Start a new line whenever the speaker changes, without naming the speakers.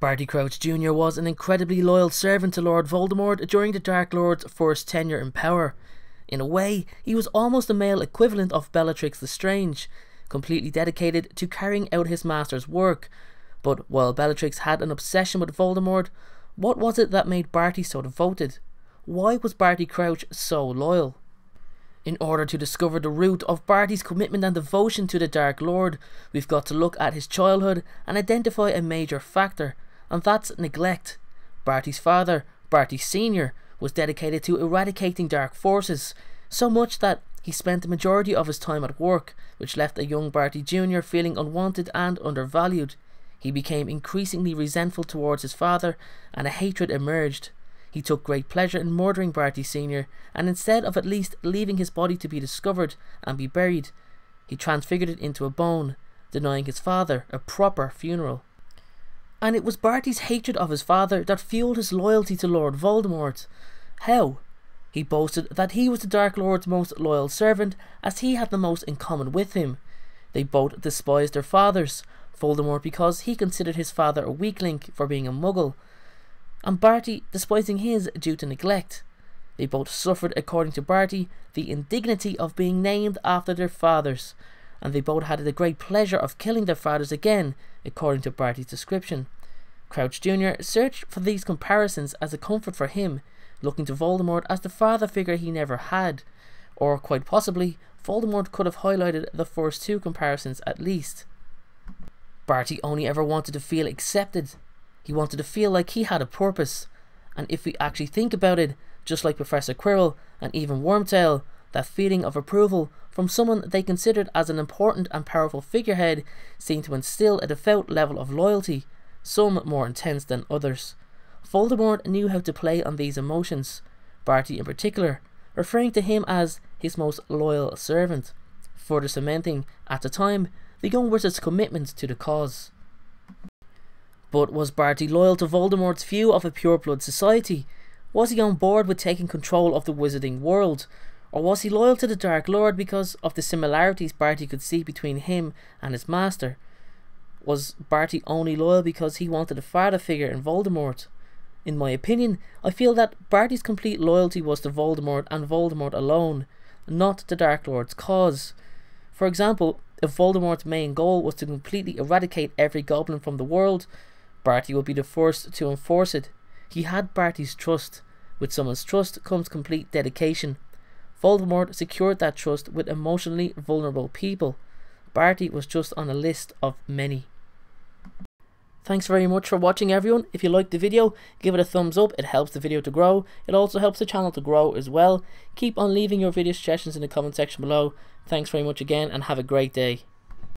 Barty Crouch Jr. was an incredibly loyal servant to Lord Voldemort during the Dark Lord's first tenure in power. In a way, he was almost the male equivalent of Bellatrix Lestrange, completely dedicated to carrying out his master's work. But while Bellatrix had an obsession with Voldemort, what was it that made Barty so devoted? Why was Barty Crouch so loyal? In order to discover the root of Barty's commitment and devotion to the Dark Lord, we've got to look at his childhood and identify a major factor, and that's neglect. Barty's father, Barty Sr., was dedicated to eradicating dark forces, so much that he spent the majority of his time at work, which left a young Barty Jr. feeling unwanted and undervalued. He became increasingly resentful towards his father, and a hatred emerged. He took great pleasure in murdering Barty Sr., and instead of at least leaving his body to be discovered and be buried, he transfigured it into a bone, denying his father a proper funeral. And it was Barty's hatred of his father that fueled his loyalty to Lord Voldemort. How? He boasted that he was the Dark Lord's most loyal servant, as he had the most in common with him. They both despised their fathers, Voldemort because he considered his father a weakling for being a muggle, and Barty despising his due to neglect. They both suffered, according to Barty, the indignity of being named after their fathers, and they both had the great pleasure of killing their fathers again, according to Barty's description. Crouch Jr. searched for these comparisons as a comfort for him, looking to Voldemort as the father figure he never had, or quite possibly, Voldemort could have highlighted the first two comparisons at least. Barty only ever wanted to feel accepted. He wanted to feel like he had a purpose, and if we actually think about it, just like Professor Quirrell and even Wormtail, that feeling of approval from someone they considered as an important and powerful figurehead seemed to instill a devout level of loyalty, some more intense than others. Voldemort knew how to play on these emotions, Barty in particular, referring to him as his most loyal servant, further cementing, at the time, the young wizard's commitment to the cause. But was Barty loyal to Voldemort's view of a pureblood society? Was he on board with taking control of the wizarding world? Or was he loyal to the Dark Lord because of the similarities Barty could see between him and his master? Was Barty only loyal because he wanted a father figure in Voldemort? In my opinion, I feel that Barty's complete loyalty was to Voldemort and Voldemort alone, not the Dark Lord's cause. For example, if Voldemort's main goal was to completely eradicate every goblin from the world, Barty would be the first to enforce it. He had Barty's trust. With someone's trust comes complete dedication. Voldemort secured that trust with emotionally vulnerable people. Barty was just on a list of many. Thanks very much for watching, everyone. If you liked the video, give it a thumbs up. It helps the video to grow. It also helps the channel to grow as well. Keep on leaving your video suggestions in the comment section below. Thanks very much again, and have a great day.